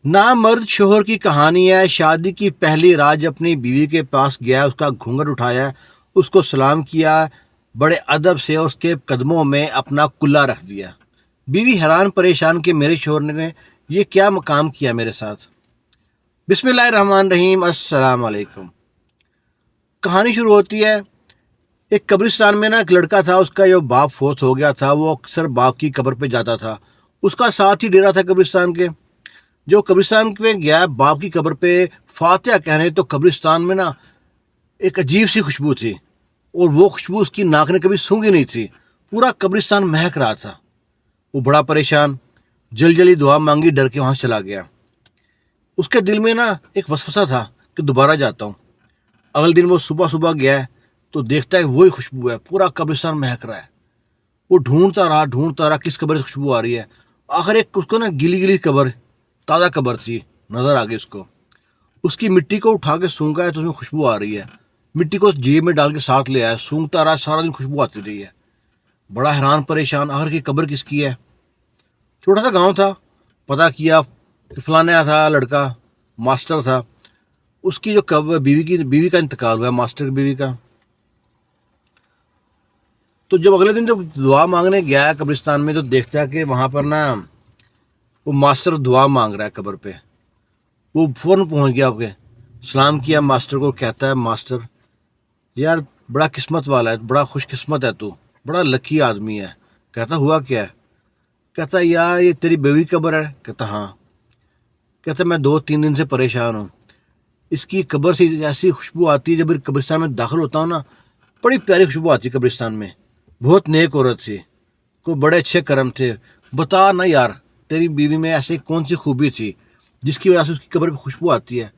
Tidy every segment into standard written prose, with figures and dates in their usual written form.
नामर्द शोहर की कहानी है। शादी की पहली रात जब अपनी बीवी के पास गया, उसका घूंघट उठाया, उसको सलाम किया बड़े अदब से, और उसके कदमों में अपना कुल्ला रख दिया। बीवी हैरान परेशान कि मेरे शोहर ने ये क्या मकाम किया मेरे साथ। बिस्मिल्लाहिर्रहमानिर्रहीम, अस्सलाम वालेकुम। कहानी शुरू होती है। एक कब्रिस्तान में ना एक लड़का था, उसका जो बाप फोत हो गया था। वो अक्सर बाप की कब्र पे जाता था। उसका साथ ही डेरा था कब्रिस्तान के। जो कब्रिस्तान में गया बाप की कब्र पे फातिहा कहने, तो कब्रिस्तान में ना एक अजीब सी खुशबू थी, और वो खुशबू उसकी नाक ने कभी सूंघी नहीं थी। पूरा कब्रिस्तान महक रहा था। वो बड़ा परेशान, जल्दी जल्दी दुआ मांगी, डर के वहां से चला गया। उसके दिल में ना एक वसवसा था कि दोबारा जाता हूँ। अगले दिन वो सुबह सुबह गया है, तो देखता है वही खुशबू है, पूरा कब्रिस्तान महक रहा है। वो ढूंढता रहा किस कब्र से खुशबू आ रही है। आखिर एक उसको ना गीली गीली कब्र, ताज़ा कब्र थी, नजर आ गई उसको। उसकी मिट्टी को उठा के सूंघा है तो उसमें खुशबू आ रही है। मिट्टी को जेब में डाल के साथ ले आया, सूंघता रहा, सारा दिन खुशबू आती रही है। बड़ा हैरान परेशान, आखिर की कब्र किसकी है। छोटा सा गांव था। पता किया कि फलाना था लड़का, मास्टर था। उसकी जो कब्र, बीवी का इंतकाल हुआ, मास्टर की बीवी का। तो जब अगले दिन जब दुआ मांगने गया है कब्रिस्तान में, तो देखता है कि वहां पर ना वो मास्टर दुआ मांग रहा है कब्र पे। वो फौरन पहुंच गया, आपके सलाम किया मास्टर को। कहता है, मास्टर यार बड़ा किस्मत वाला है, बड़ा खुशकिस्मत है तू, बड़ा लकी आदमी है। कहता, हुआ क्या है। कहता, यार ये तेरी बेबी कब्र है। कहता, हाँ। कहता, मैं 2-3 दिन से परेशान हूँ। इसकी कब्र से ऐसी खुशबू आती है, जब कब्रिस्तान में दाखिल होता हूँ ना, बड़ी प्यारी खुशबू आती है कब्रिस्तान में। बहुत नेक औरत थी, कोई बड़े अच्छे कर्म थे। बता ना यार, तेरी बीवी में ऐसी कौन सी खूबी थी जिसकी वजह से उसकी कब्र पे खुशबू आती है।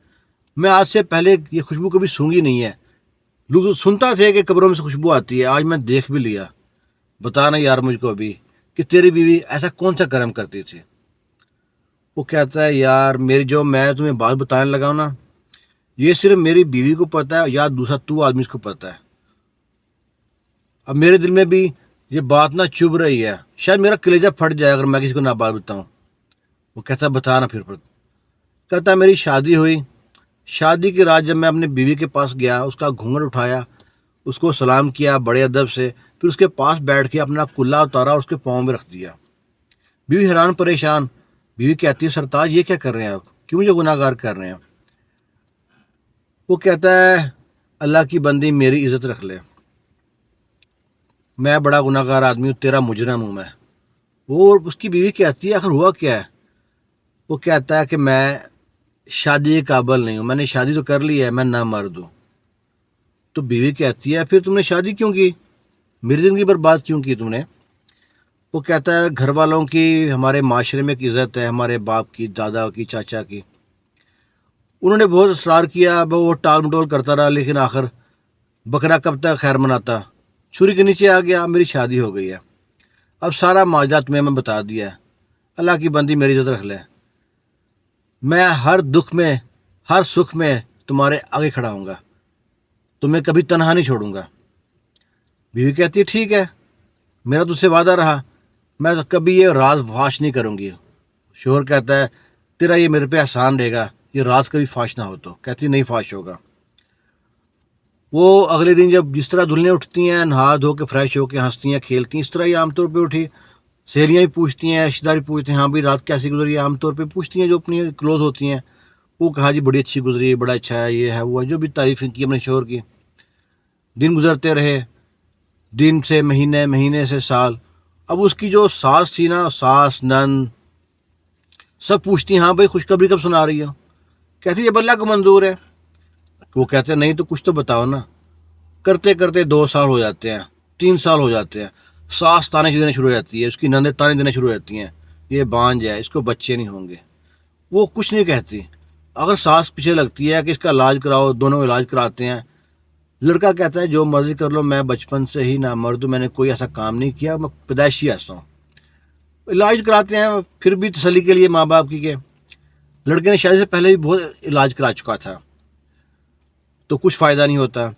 मैं आज से पहले ये खुशबू कभी सूंघी नहीं है। लोग सुनता थे कि कब्रों में से खुशबू आती है, आज मैं देख भी लिया। बता ना यार मुझको अभी कि तेरी बीवी ऐसा कौन सा कर्म करती थी। वो कहता है, यार मेरी जो मैं तुम्हें बात बताने लगा हूं ना, ये सिर्फ मेरी बीवी को पता है, या दूसरा तू आदमी इसको पता है। अब मेरे दिल में भी ये बात ना चुभ रही है, शायद मेरा कलेजा फट जाए अगर मैं किसी को ना बात बताऊं। वो कहता है, बता ना फिर। कहता है, मेरी शादी हुई। शादी की रात जब मैं अपनी बीवी के पास गया, उसका घूंघट उठाया, उसको सलाम किया बड़े अदब से, फिर उसके पास बैठ के अपना कुल्ला उतारा और उसके पाँव में रख दिया। बीवी हैरान परेशान। बीवी कहती है, सरताज ये क्या कर रहे हैं आप, क्यों मुझे गुनाहगार कर रहे हैं। वो कहता है, अल्लाह की बंदी मेरी इज्जत रख ले, मैं बड़ा गुनाहगार आदमी हूँ, तेरा मुजरम हूँ मैं। वो उसकी बीवी कहती है, आखिर हुआ क्या है। वो कहता है कि मैं शादी के काबिल नहीं हूँ, मैंने शादी तो कर ली है, मैं ना मर्द हूँ। तो बीवी कहती है, फिर तुमने शादी क्यों की, मेरी ज़िंदगी बर्बाद क्यों की तुमने। वो कहता है, घर वालों की, हमारे माशरे में एक इज़्ज़त है, हमारे बाप की, दादा की, चाचा की। उन्होंने बहुत असरार किया, वो टाल मटोल करता रहा, लेकिन आखिर बकरा कब तक खैर मनाता। छुरी के नीचे आ गया, मेरी शादी हो गई है। अब सारा माजरा तुम्हें मैं बता दिया है, अल्लाह की बंदी मेरी इज्जत रख ले। मैं हर दुख में, हर सुख में तुम्हारे आगे खड़ा हूँगा, तुम्हें कभी तनहा नहीं छोड़ूंगा। बीवी कहती है, ठीक है, मेरा तुझसे वादा रहा, मैं तो कभी ये राज फाश नहीं करूंगी। शोहर कहता है, तेरा ये मेरे पे एहसान रहेगा, ये राज कभी फाश ना हो। तो कहती, नहीं फाश होगा। वो अगले दिन जब जिस तरह दुल्हनें उठती हैं, नहा धो के फ्रेश होकर हंसती हैं, खेलती हैं, इस तरह ही आमतौर पे उठी। सहेलियाँ भी पूछती हैं, रिश्तेदार भी पूछते हैं, हाँ भाई रात कैसी गुजरी है, आमतौर पे पूछती हैं जो अपनी क्लोज होती हैं। वो कहा, जी बड़ी अच्छी गुजरी, बड़ा अच्छा है, ये है वो है, जो भी तारीफ की अपने शोहर की। दिन गुजरते रहे, दिन से महीने, महीने से साल। अब उसकी जो सास थी ना, सास नंद सब पूछती, हाँ भाई खुशखबरी कब सुना रही हो। कहती, जब अल्लाह को मंजूर है। वो कहते हैं, नहीं तो कुछ तो बताओ ना। करते करते 2 साल हो जाते हैं, 3 साल हो जाते हैं। सास ताने देना शुरू हो जाती है, उसकी नंदें ताने देना शुरू हो जाती हैं, ये बांझ है, इसको बच्चे नहीं होंगे। वो कुछ नहीं कहती। अगर सास पीछे लगती है कि इसका इलाज कराओ, दोनों इलाज कराते हैं। लड़का कहता है, जो मर्जी कर लो, मैं बचपन से ही ना मर्द हूं, मैंने कोई ऐसा काम नहीं किया, मैं पैदाइशी ऐसा हूँ। इलाज कराते हैं फिर भी तसल्ली के लिए माँ बाप की के। लड़के ने शादी से पहले भी बहुत इलाज करा चुका था, तो कुछ फ़ायदा नहीं होता।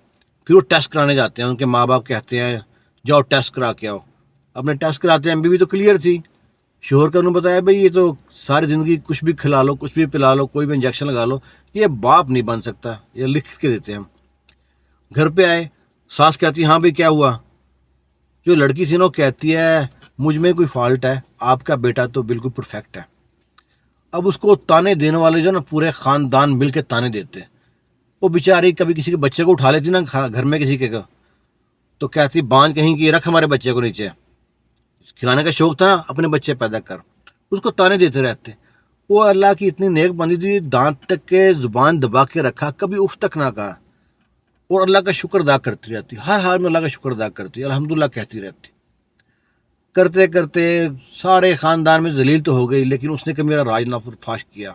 फिर वो टेस्ट कराने जाते हैं, उनके माँ बाप कहते हैं, जाओ टेस्ट करा के आओ। अपने टेस्ट कराते हैं, बीवी तो क्लियर थी, شوہر کا انہوں نے بتایا بھائی یہ تو ساری زندگی کچھ بھی کھلا لو، کچھ بھی پلا لو، کوئی بھی انجیکشن لگا لو، یہ باپ نہیں بن سکتا، یہ لکھ کے دیتے ہیں ہم۔ گھر پہ آئے، ساس کہتی ہاں بھائی کیا ہوا؟ جو لڑکی تھی نا وہ کہتی ہے مجھ میں کوئی فالٹ ہے، آپ کا بیٹا تو بالکل پرفیکٹ ہے۔ اب اس کو تانے دینے والے جو نا پورے خاندان مل کے تانے دیتے، وہ بیچاری کبھی کسی کے بچے کو اٹھا لیتی نا گھر میں کسی کے کا، تو کہتی بانج کہیں کی رکھ ہمارے بچے کو نیچے، کھلانے کا شوق تھا نا اپنے بچے پیدا کر، اس کو تانے دیتے رہتے۔ وہ اللہ کی اتنی نیک بندی تھی، دانت تک کے زبان دبا کے رکھا، کبھی اف تک نہ کہا، اور اللہ کا شکر ادا کرتی رہتی، ہر حال میں اللہ کا شکر ادا کرتی، الحمدللہ کہتی رہتی۔ کرتے کرتے سارے خاندان میں ذلیل تو ہو گئی، لیکن اس نے کبھی میرا راج نہ فاش کیا۔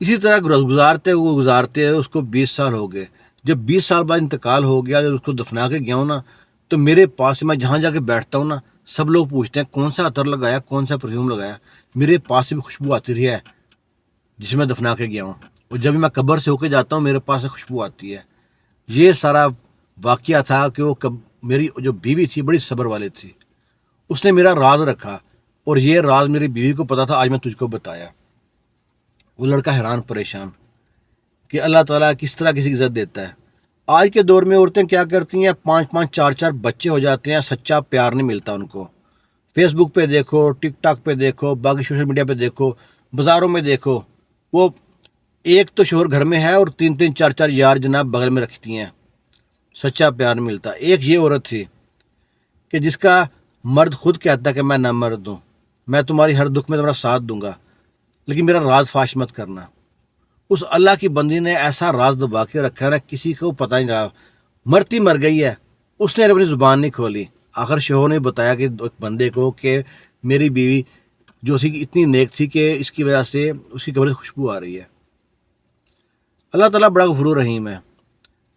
اسی طرح گزارتے اس کو 20 سال ہو گئے۔ جب 20 سال بعد انتقال ہو گیا، جب اس کو دفنا کے گیا ہوں نا، تو میرے پاس میں جہاں جا کے بیٹھتا ہوں نا، سب لوگ پوچھتے ہیں کون سا عطر لگایا، کون سا پرفیوم لگایا، میرے پاس سے بھی خوشبو آتی رہی ہے جسے میں دفنا کے گیا ہوں، اور جب میں قبر سے ہو کے جاتا ہوں میرے پاس سے خوشبو آتی ہے۔ یہ سارا واقعہ تھا کہ وہ میری جو بیوی تھی بڑی صبر والی تھی، اس نے میرا راز رکھا، اور یہ راز میری بیوی کو پتا تھا، آج میں تجھ کو بتایا۔ وہ لڑکا حیران پریشان کہ اللہ تعالیٰ کس طرح کسی کی عزت دیتا ہے۔ آج کے دور میں عورتیں کیا کرتی ہیں، 5 5 4 4 بچے ہو جاتے ہیں، سچا پیار نہیں ملتا ان کو۔ فیس بک پہ دیکھو، ٹک ٹاک پہ دیکھو، باقی سوشل میڈیا پہ دیکھو، بازاروں میں دیکھو، وہ ایک تو شوہر گھر میں ہے اور 3 3 4 4 یار جناب بغل میں رکھتی ہیں، سچا پیار نہیں ملتا۔ ایک یہ عورت تھی کہ جس کا مرد خود کہتا کہ میں نہ مرد ہوں، میں تمہاری ہر دکھ میں تمہارا ساتھ دوں گا، لیکن میرا راز فاش مت کرنا۔ اس اللہ کی بندی نے ایسا راز دبا کے رکھا نا، کسی کو پتہ نہیں رہا، مرتی مر گئی ہے، اس نے اپنی زبان نہیں کھولی۔ آخر شوہر نے بتایا کہ ایک بندے کو کہ میری بیوی جو سی اتنی نیک تھی کہ اس کی وجہ سے اس کی قبر سے خوشبو آ رہی ہے۔ اللہ تعالیٰ بڑا غفور رحیم ہے،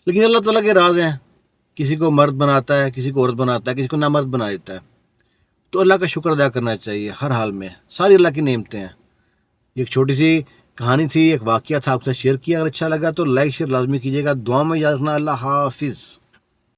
لیکن اللہ تعالیٰ کے راز ہیں، کسی کو مرد بناتا ہے، کسی کو عورت بناتا ہے، کسی کو نامرد بنا دیتا ہے۔ تو اللہ کا شکر ادا کرنا چاہیے ہر حال میں، ساری اللہ کی نعمتیں ہیں۔ ایک چھوٹی سی کہانی تھی، ایک واقعہ تھا، آپ سے شیئر کیا، اگر اچھا لگا تو لائک شیئر لازمی کیجیے گا، دعا میں یاد رکھنا۔ اللہ حافظ۔